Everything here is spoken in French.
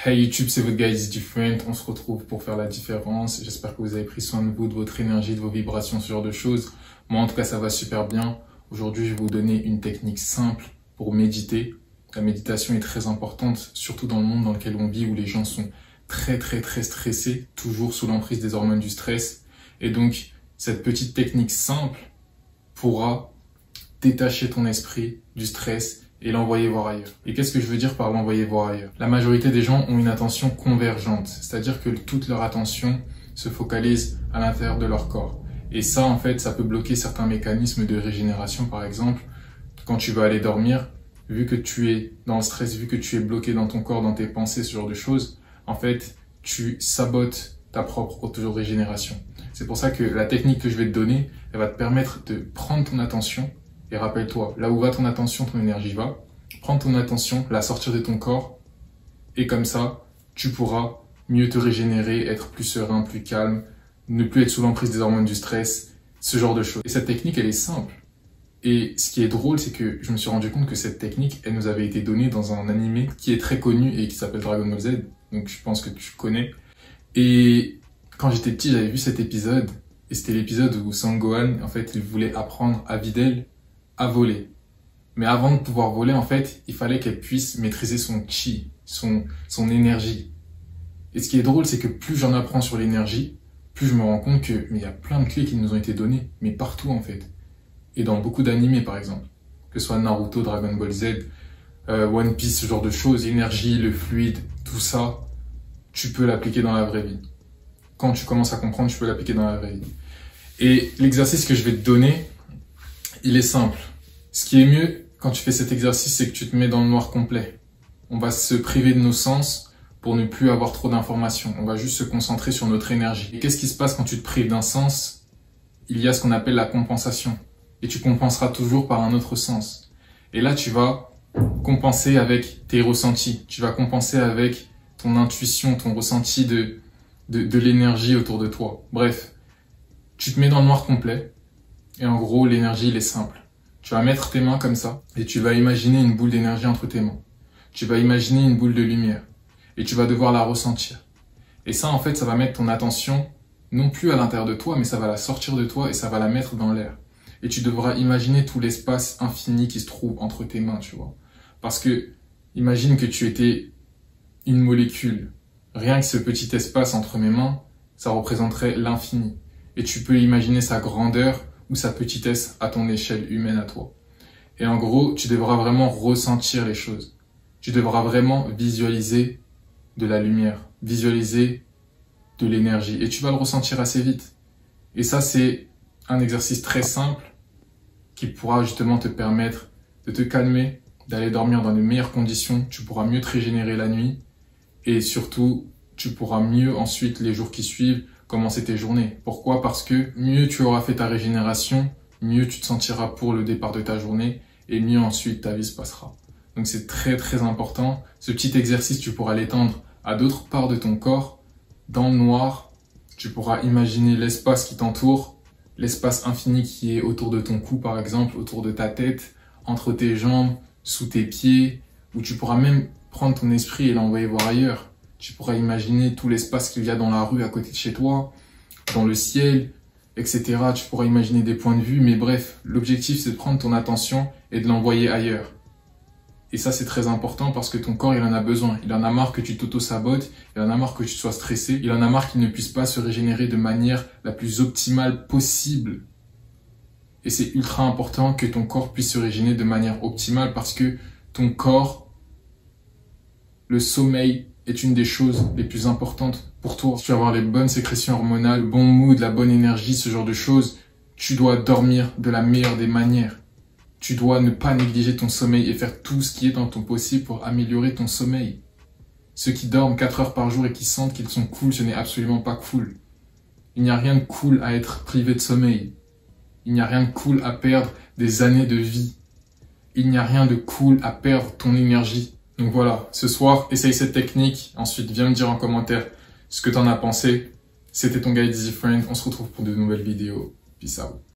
Hey YouTube, c'est votre guy Is Different. On se retrouve pour faire la différence. J'espère que vous avez pris soin de vous, de votre énergie, de vos vibrations, ce genre de choses. Moi, en tout cas, ça va super bien. Aujourd'hui, je vais vous donner une technique simple pour méditer. La méditation est très importante, surtout dans le monde dans lequel on vit, où les gens sont très stressés, toujours sous l'emprise des hormones du stress. Et donc, cette petite technique simple pourra détacher ton esprit du stress et l'envoyer voir ailleurs. Et qu'est-ce que je veux dire par l'envoyer voir ailleurs? La majorité des gens ont une attention convergente, c'est-à-dire que toute leur attention se focalise à l'intérieur de leur corps. Et ça, en fait, ça peut bloquer certains mécanismes de régénération, par exemple. Quand tu vas aller dormir, vu que tu es dans le stress, vu que tu es bloqué dans ton corps, dans tes pensées, ce genre de choses, en fait, tu sabotes ta propre auto-régénération. C'est pour ça que la technique que je vais te donner, elle va te permettre de prendre ton attention. Et rappelle-toi, là où va ton attention, ton énergie va. Prends ton attention, la sortir de ton corps. Et comme ça, tu pourras mieux te régénérer, être plus serein, plus calme, ne plus être sous l'emprise des hormones du stress, ce genre de choses. Et cette technique, elle est simple. Et ce qui est drôle, c'est que je me suis rendu compte que cette technique, elle nous avait été donnée dans un animé qui est très connu et qui s'appelle Dragon Ball Z. Donc je pense que tu connais. Et quand j'étais petit, j'avais vu cet épisode. Et c'était l'épisode où Sangohan, en fait, il voulait apprendre à Videl à voler. Mais avant de pouvoir voler, en fait, il fallait qu'elle puisse maîtriser son chi, son énergie. Et ce qui est drôle, c'est que plus j'en apprends sur l'énergie, plus je me rends compte que mais il y a plein de clés qui nous ont été données, mais partout en fait. Et dans beaucoup d'animés par exemple, que ce soit Naruto, Dragon Ball Z, One Piece, ce genre de choses, l'énergie, le fluide, tout ça, tu peux l'appliquer dans la vraie vie. Quand tu commences à comprendre, tu peux l'appliquer dans la vraie vie. Et l'exercice que je vais te donner, il est simple. Ce qui est mieux quand tu fais cet exercice, c'est que tu te mets dans le noir complet. On va se priver de nos sens pour ne plus avoir trop d'informations. On va juste se concentrer sur notre énergie. Et qu'est-ce qui se passe quand tu te prives d'un sens? Il y a ce qu'on appelle la compensation. Et tu compenseras toujours par un autre sens. Et là, tu vas compenser avec tes ressentis. Tu vas compenser avec ton intuition, ton ressenti de l'énergie autour de toi. Bref, tu te mets dans le noir complet. Et en gros, l'énergie, il est simple. Tu vas mettre tes mains comme ça et tu vas imaginer une boule d'énergie entre tes mains. Tu vas imaginer une boule de lumière et tu vas devoir la ressentir. Et ça, en fait, ça va mettre ton attention non plus à l'intérieur de toi, mais ça va la sortir de toi et ça va la mettre dans l'air. Et tu devras imaginer tout l'espace infini qui se trouve entre tes mains, tu vois. Parce que, imagine que tu étais une molécule. Rien que ce petit espace entre mes mains, ça représenterait l'infini. Et tu peux imaginer sa grandeur ou sa petitesse à ton échelle humaine à toi. Et en gros, tu devras vraiment ressentir les choses. Tu devras vraiment visualiser de la lumière, visualiser de l'énergie. Et tu vas le ressentir assez vite. Et ça, c'est un exercice très simple qui pourra justement te permettre de te calmer, d'aller dormir dans de meilleures conditions. Tu pourras mieux te régénérer la nuit. Et surtout, tu pourras mieux ensuite, les jours qui suivent, commencer tes journées. Pourquoi? Parce que mieux tu auras fait ta régénération, mieux tu te sentiras pour le départ de ta journée et mieux ensuite ta vie se passera. Donc c'est très important. Ce petit exercice, tu pourras l'étendre à d'autres parts de ton corps. Dans le noir, tu pourras imaginer l'espace qui t'entoure, l'espace infini qui est autour de ton cou par exemple, autour de ta tête, entre tes jambes, sous tes pieds, où tu pourras même prendre ton esprit et l'envoyer voir ailleurs. Tu pourras imaginer tout l'espace qu'il y a dans la rue à côté de chez toi, dans le ciel, etc. Tu pourras imaginer des points de vue, mais bref, l'objectif c'est de prendre ton attention et de l'envoyer ailleurs. Et ça c'est très important parce que ton corps il en a besoin. Il en a marre que tu t'auto-sabotes, il en a marre que tu sois stressé, il en a marre qu'il ne puisse pas se régénérer de manière la plus optimale possible. Et c'est ultra important que ton corps puisse se régénérer de manière optimale parce que ton corps, le sommeil, est une des choses les plus importantes pour toi. Si tu veux avoir les bonnes sécrétions hormonales, le bon mood, la bonne énergie, ce genre de choses, tu dois dormir de la meilleure des manières. Tu dois ne pas négliger ton sommeil et faire tout ce qui est dans ton possible pour améliorer ton sommeil. Ceux qui dorment 4 heures par jour et qui sentent qu'ils sont cool, ce n'est absolument pas cool. Il n'y a rien de cool à être privé de sommeil. Il n'y a rien de cool à perdre des années de vie. Il n'y a rien de cool à perdre ton énergie. Donc voilà, ce soir, essaye cette technique. Ensuite, viens me dire en commentaire ce que t'en as pensé. C'était ton guide Is Different. On se retrouve pour de nouvelles vidéos. Peace out.